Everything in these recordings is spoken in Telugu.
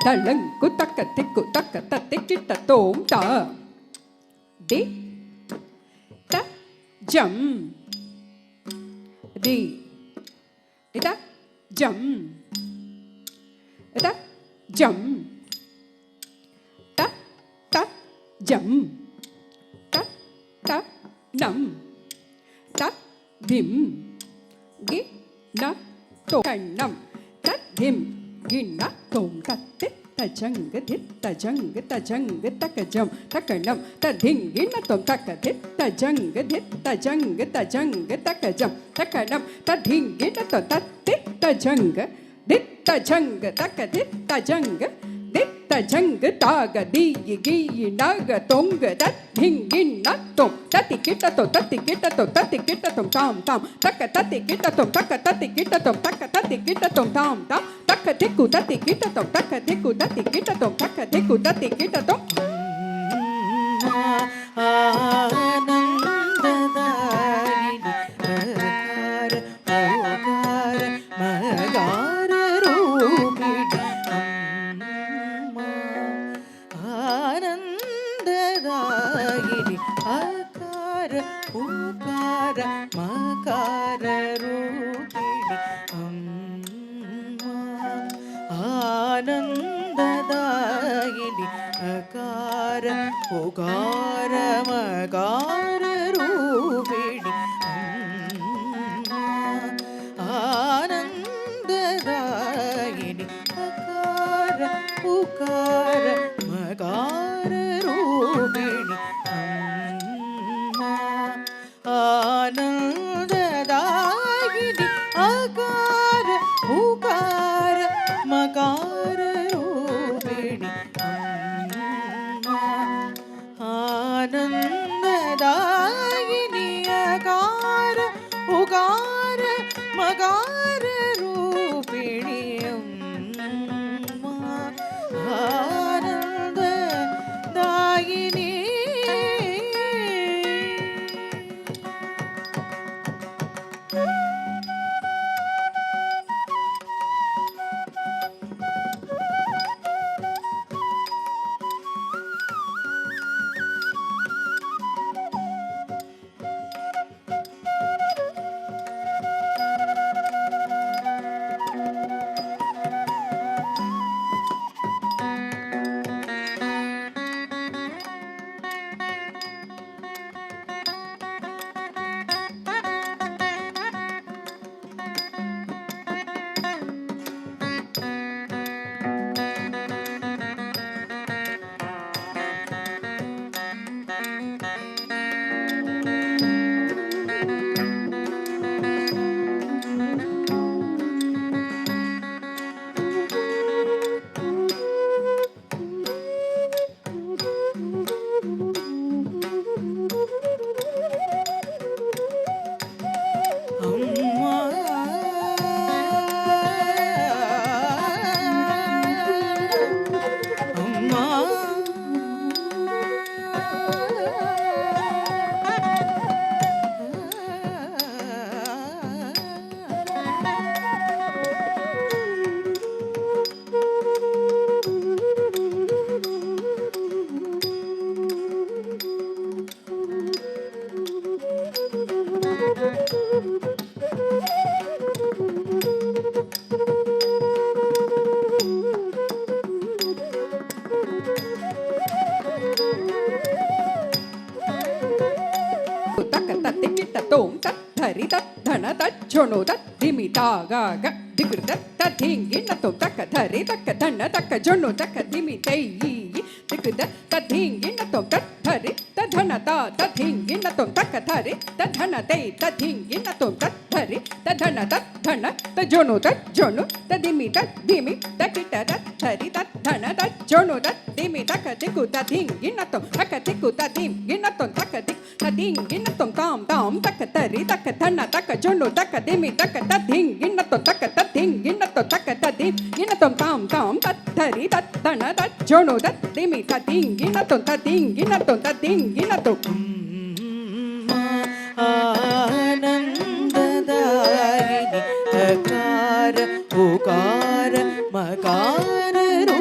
தளங்கு தக்க திக்கு தக்க தத்தி கிட்ட தோம் தா தி த ஜம் தி த ஜம் த ஜம் த த ஜம் த த நம் த திம் கி ந தோ கண்ணம் த திம் கி ந தோம் தத்தி தஜங் தஜங் தஜங் தக்கஜம் தக்கணம் ததிங்கி ந தோம் தக்க தஜங் தஜங் தஜங் தக்கஜம் தக்கணம் ததிங்கி ந தோம் தத்தி தஜங் தஜங் தக்க தஜங் தஜங் தாக தீயி கீயி நக தொங்க தத்திங்கி ந தோம் தத்தி கிட்ட தோம் தத்தி கிட்ட தோம் தத்தி கிட்ட தோம் தாம் தாம் தக்க தத்தி கிட்ட தோம் தக்க தத்தி கிட்ட தோம் தக்க தத்தி கிட்ட தோம் தாம் தாம் தக்க திக்கு தத்தி கிட்ட தோம் தக்க திக்கு தத்தி கிட்ட தோம் தக்க திக்கு தத்தி கிட்ட தோம் ஆனந்ததாயினி அகார உகார மகார ரூபிணி ஆனந்ததாயினி அகார உகார மகார ரூபிணி ஆனந்ததாயினி அகார உகார மகார ரூபிணி ஆனந்ததாயினி அகார உகார மகார ரூபிணி ஆனந்ததாயினி தோம் தரி தன தச்சொனு திமி தாகா திகிருத ததிங்கி நத்தோம் தக்க தரி தக்க தன தக்க ஜொனு தக்க திமி தையி திகிருத ததிங்கி நத்தோம் தரி தன தா ததிங்கி நத்தோம் தக்க தரி தன தை ததிங்கி நத்தோம் தரி தன தன தஜொனு ததிமி ததிமி தகிட்ட தரி தன தஜொனு ததிமி தக்க திகு ததிங்கி நத்தோம் தக்க திகு ததிங்கி நத்தோம் தக்க திகு ததிங்கி நத்தோம் தாம் தாம் தக்க தரி தக்க தன தக்க ஜொனு தக்க திமி தக்க ததிங்கி நத்தோம் தக்க ததிங்கி நத்தோம் தக்க ததிங்கி நத்தோம் தாம் தாம் தரி தன தஜொனு ததிமி ததிங்கி நத்தோம் ததிங்கி நத்தோம் ததிங்கி நத்தோம் ஆனந்ததாயினி அகார உகார மகார ரூ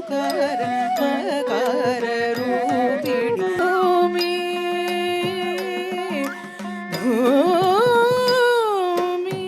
ಉಕಾರ ಮಕಾರ ರೂಪಿಣಿ ಭೂಮಿ ಭೂಮಿ.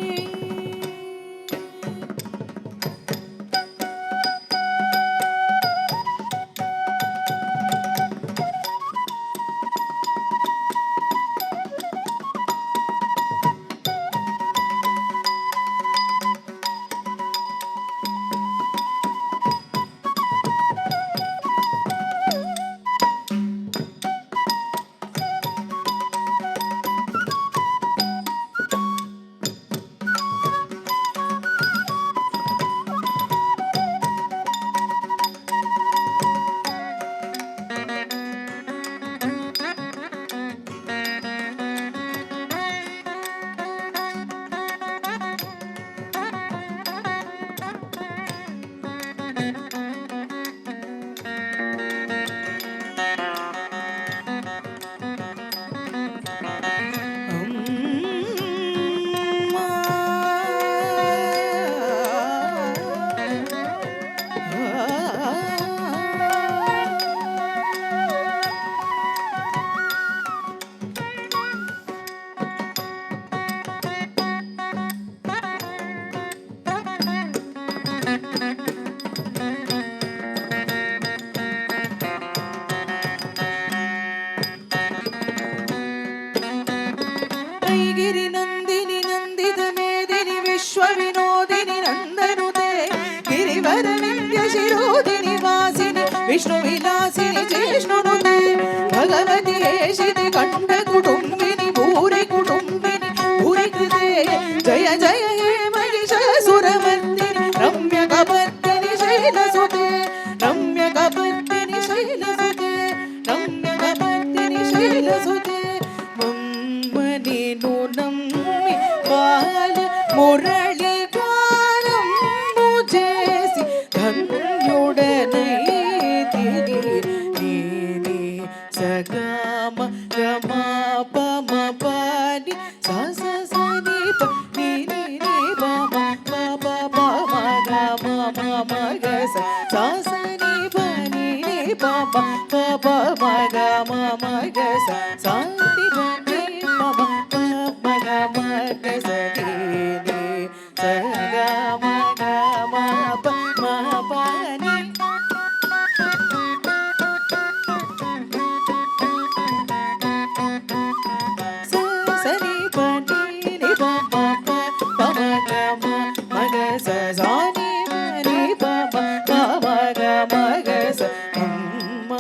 गिरि नंदिनी नंदित मेदिनी विश्व विनोदिनी नंदनुते गिरिवर विंध्य शिरोदिनी वासिनी विष्णु विलासिनी जिष्णुनुते भगवती हेशिति कंठ कुटुंबिनी भूरि कुटुंबिनी भूरि कृते जय जय हे महिषासुरमर्दिनी रम्य कपर्दिनी शैलसुते रम्य कपर्दिनी शैलसुते रम्य कपर्दिनी शैलसुते ನೀನು ನಮ್ಮಿ ಬಾಲ ಮುರಳಿ ಗಾನಂ ಜೇಸಿ ಧನ್ಯುಡನೈತಿನಿ ನೀನಿ ಸಗಮ ಗಮ ಪಮ ಪಾನಿ ಸ ಸ ಸ ನಿ ಪ ನಿ ನಿ ನಿ ಪ ಮ ಪ ಪ ಪ ಮ ಗ ಮ ಮ ಮ ಗ ಸ ಸ ಸ ನಿ ಪ ನಿ ನಿ ಪ ಪ ಪ ಪ ಮ ಗ ಮ ಮ ಗ ಸ ಸ ನಿ ಪ ನಿ ಪ ಮ ಪ ಮ ಗ ಮ ಗ ಸ ನಿ ನಿ ಸ ಗ ಮ ಗ ಮ ಪ ಮ ಪ ನಿ ಸ ಸ ನಿ ಪ ನಿ ನಿ ಪ ಮ ಪ ಪ ಮ ಗ ಮ ಮ ಗ ಸ ಸ ನಿ ಪ ನಿ ಪ ಮ ಪ ಮ ಗ ಮ ಗ ಸ ಅಮ್ಮ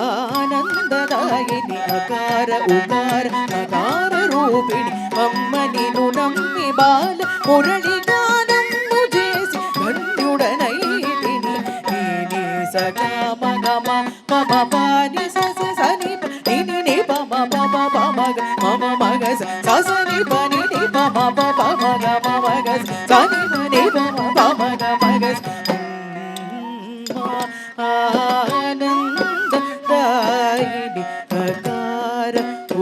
ಆನಂದದಾಯಿನಿ ಅಕಾರ ಉಕಾರ ಮಕಾರ ರೂಪಿಣಿ ಅಮ್ಮ ನೀನು ನಮ್ಮಿ ಬಾಲ ಮುರಳಿ ಗಾನನ್ನು ಜೇಸಿ ಧನ್ಯುಡನೈತಿನಿ ನೀನಿ ಸಗ ಮಗ ಮ ಮಮ ಪಾನಿ ಸ ಸ ಸ ನಿ ಪ ನಿ ನಿ ನಿ ಪ ಮ ಪ ಪ ಪ ಮ ಗ ಮ ಮ ಮ ಗ ಸ ಸ ಸ ನಿ ಪ ನಿ ನಿ ಪ ಮ ಪ ಪ ಮ ಗ ಮ ಮ ಗ ಸ ಸ ನಿ ಪ ನಿ ಪ ಮ ಪ ಮ ಗ ಮ ಗ ಸ ಆನಂದದಾಯಿನಿ ಅಕಾರ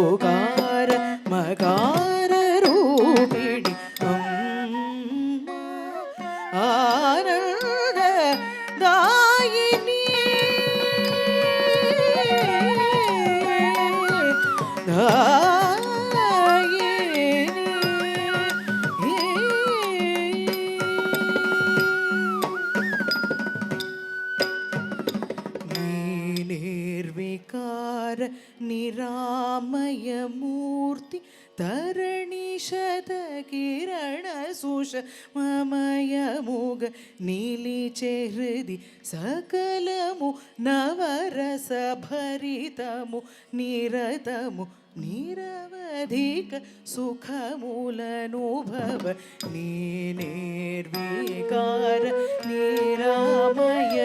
ಉಕಾರ ಮಕಾರ ರೂಪಿಣಿ ಅಮ್ಮ ಆನಂದದಾಯಿನಿ ನಿರ್ವಿಕಾರ ನಿರಾಮಯ ಮೂರ್ತಿ ತರಣೀಶದ ಕಿರಣ ಸುಷಮಯ ಮುಗ ನೀಲಿಚೆ ಹೃದಿ ಸಕಲಮು ನವರಸ ಭರಿತಮು ನಿರತಮು ನಿರವಧಿಕ ಸುಖಮೂಲನುಭವ ನಿರ್ವಿಕಾರ ನಿರಾಮಯ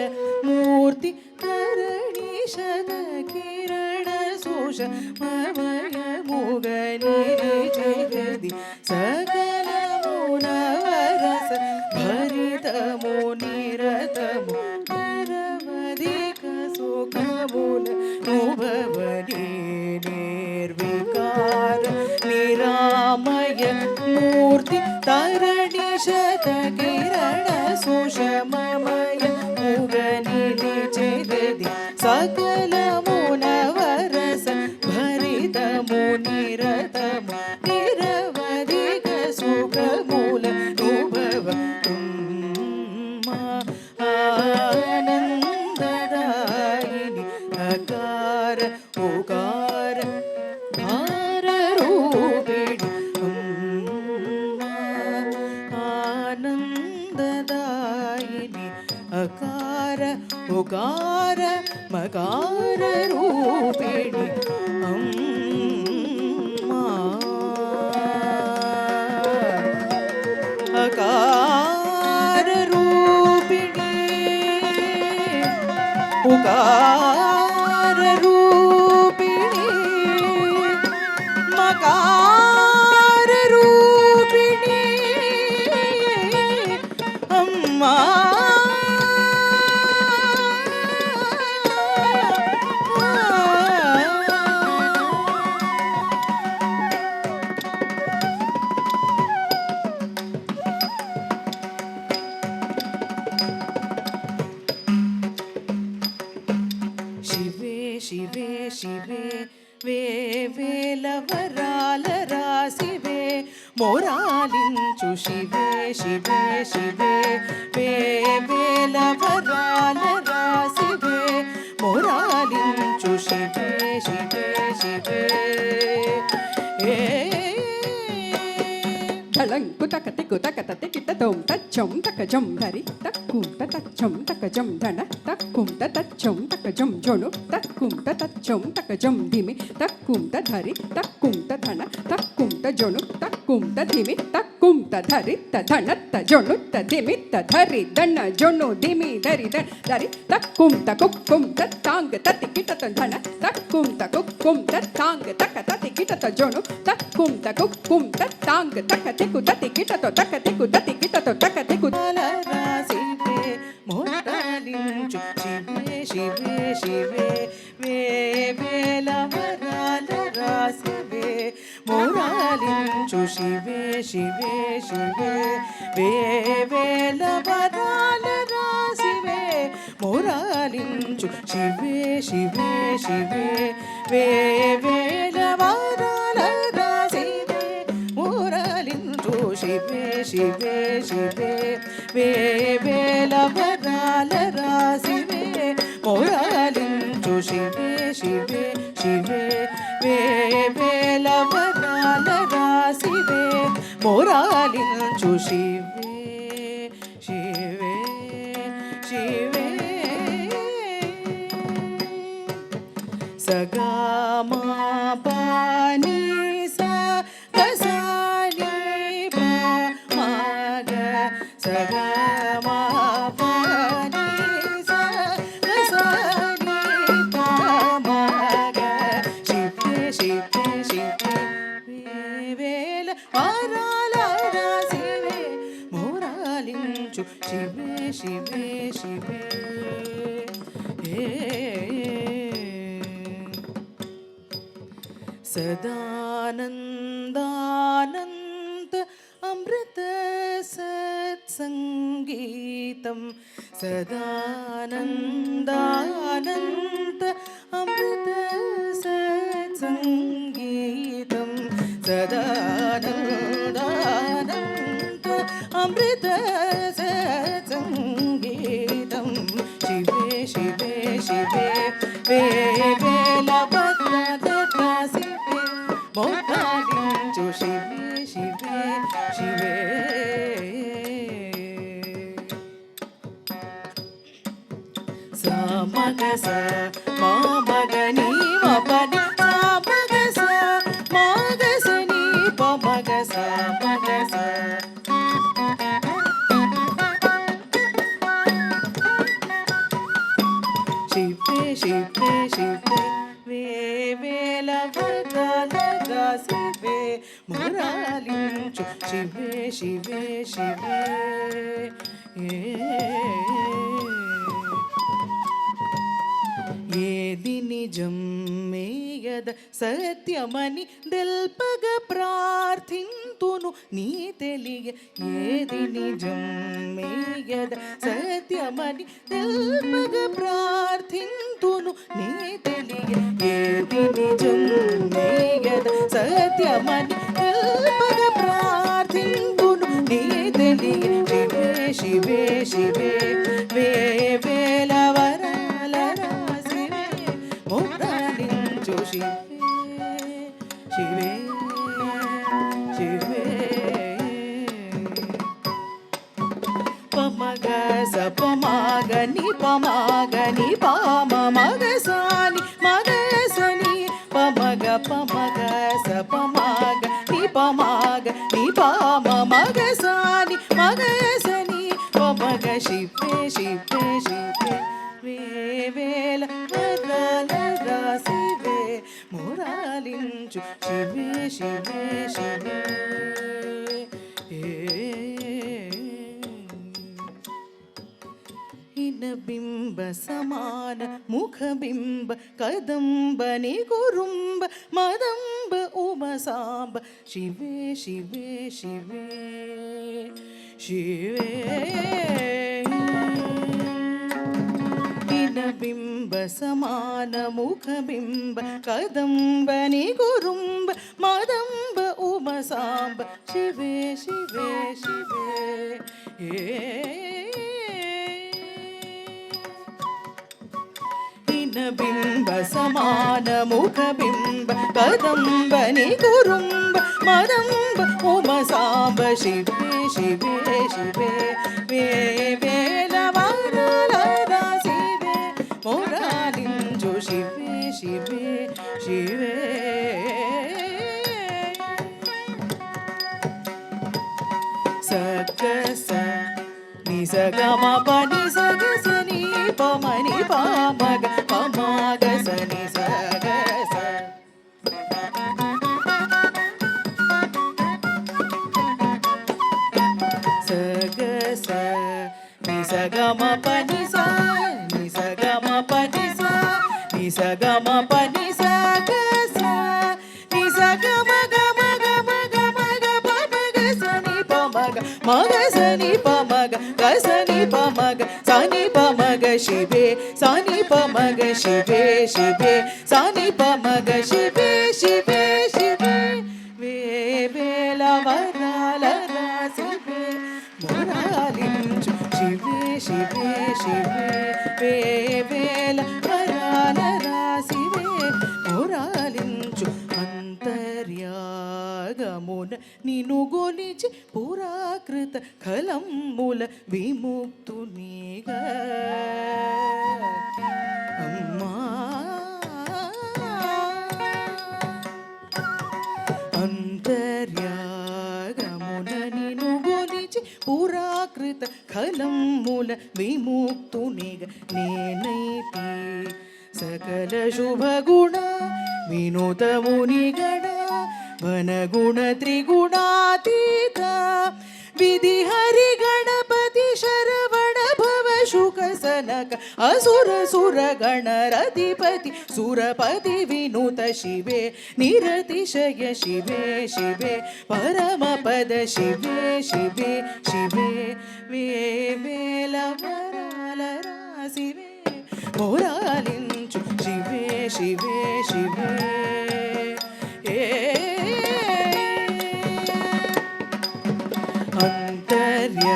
ಮೂರ್ತಿ ತರಣೀಶದ ಕಿರಣ ಸುಷಮಯ ಮುಗ ನೀಲಿಚೆ ಹೃದಿ ಸಕಲಮು ನವರಸ ಭರಿತಮು ನಿರತಮು ನಿರವಧಿಕ ಸುಖಮೂಲನುಭವ ನಿರ್ವಿಕಾರ ನಿರಾಮಯ ಮೂರ್ತಿ ತರಣೀಶದ ಕಿರಣ ಸುಷಮಯ ಮುಗ ನೀಲಿಚೆ దాయిని అకార ఉకార మకార రూపిణి అమ్మా అకార రూపిణి ఉకార రూపిణి మకార రూపిణి అమ్మా శివే శివే శివే వేవేల వరాల రాశివే మోరాలించు శివే శివే శివే వేవేల వరాల రాశివే మోరాలించు శివే శివే శివే ధళంకు తకతి కుతకతతి కితతోం తచ్చం తకజం ధరి తక్కుంట తచ్చం తకజం ధన తక్కుంట తచ్చం తకజం జొను తక్కుంట తచ్చం తకజం ధిమి తక్కుంట ధరి తక్కుంట ధన తక్కుంట జొను తక్కుంట ధిమి తక్కుంట ధరి తధన తజొను తధిమి తధరి దన జొను ధిమి ధరి దన ధరి తక్కుంట కుక్కుం తత్తాంగ తతి కిటత ధన తక్కుంట కుక్కుం తత్తాంగ తక తతి కిటత జొను తక్కుంట కుక్కుం తత్తాంగ తక తికు తతి కిటతో తక తికు తతి కిటతో తక తికు రాశివే మోరాలించు శివే శివే శివే వేవేల వరాల రాశివే మోరాలించు శివే శివే శివే వేవేల వరాల రాశివే మోరాలించు శివే శివే శివే వేవేల వరాల రాశివే మోరాలించు శివే శివే శివే వేవేల వరాల రాశివే మోరాలించు శివే శివే శివే వేవేల వరాల రాశివే మోరాలించు శివే శివే శివే సగామా పాని సా గసాని పా మాగ సగామా పాని సా గసాని పా మాగ శివే శివే శివే వేవేల వరాల రాశివే మోరాలించు శివే శివే శివే సదానందానంద అమృత సత్సంగీతం సదానందానంద అమృత సత్సంగీతం సదానందానంద అమృత సత్సంగీతం శివే శివే శివే వేవేల వరాల రాశివే మోరాలించు శివే శివే శివే సామగ స మామగ నీ మపని సామగ స మాగ స నీ పమగ స మగ స శివే శివే శివే వేవేల వరాల రాశివే మోరాలించు శివే శివే శివే ఏది నిజం మేయద సత్యమని దెల్పగ ప్రార్థింతును నీ తెలియ ఏది నిజం మేయద సత్యమని దెల్పగ ప్రార్థింతును నీ తెలియ ఏది నిజం మేయద సత్యమని దెల్పగ ప్రార్థింతును నీ తెలియ శివే శివే శివే వేవేల వరాల రాశివే మోరాలించు శివే శివే శివే పమగ సప మగ ని ప మగ ని ప మ మగ సాని మగ సని ప మగ సప మగ ని ప మగ ని ప మ మగ సాని మగ సని ప మగ శివే శివే శివే వేవేల వరాల రాసివే మురాలించు శివే శివే శివే బింబ సమాన ముఖ బింబ కదంబ నిగురుంబ మదంబ ఉమ సాంబ శివే శివే శివే శివే బింబ సమాన ముఖ బింబ కదంబ నిగురుంబ మదంబ ఉమ సాంబ శివే శివే శివే బింబ సమాన ముఖ బింబ కదంబ నిగురుంబ మదంబ ఉమ సాంబ శివే శివే శివే వేవేల వరాల రాసివే మురాలించు శివే శివే శివే సగ స ని సగ మ ప ని సగ స ని ప మ ని ప మగ ప మగ స ని సగ స సగ స ని సగ మ ప ని స ని సగ మ ప ని స ని సగ మ ప ని సగ స ని సగ మగ మగ మగ మగ ప మగ స ని ప మగ మగ స ని ప మగ గ స ని ప మగ స ని ప మగ శివే స ని ప మగ శివే శివే స ని ప మగ శివే శివే శివే వేవేల వరాల రాసివే మురాలించు శివే శివే శివే వేవేల వరాల రాసివే మురాలించు అంతర్యాగమున నిను గొలిచి పురాకృత కలమ్ముల విముక్తునిగా అమ్మా అంతర్యాగమున నిను గొలిచి పురాకృత కలమ్ముల విముక్తునిగా నేనైతే సకల శుభగుణ వినూత మునిగణ వనగుణ త్రిగుణాతీత విధి హరి గణపతి శరవణ భవ శుక సనక అసుర సుర గణరధిపతి సురపతి వినూత శివే నిరతిశయ శివే శివే పరమ పద శివే శివే శివే వేవేల వరాల రాసివే మురాలించు శివే శివే శివే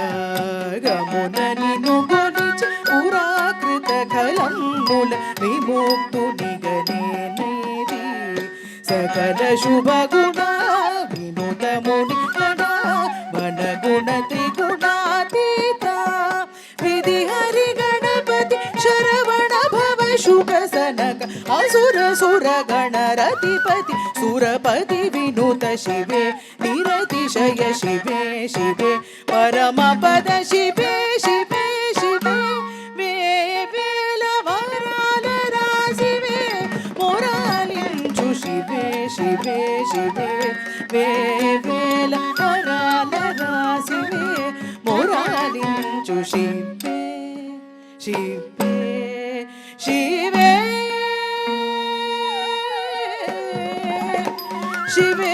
అంతర్యాగమున నిను గొలిచి పురాకృత కలమ్ముల విముక్తునిగనేది సకల శుభగుణ వినూత మునిగణ వనగుణ త్రిగుణాతీత విధి హరి గణపతి శరవణ భవ శుక సనక అసుర సుర గణరధిపతి సురపతి వినూత శివే నిరతిశయ శివే శివే పరమ పద శివే శివే శివే వేవేల వరాల రాసివే మురాలించు శివే శివే శివే వేవేల వరాల రాసివే మురాలించు శివే శివే శివే శివే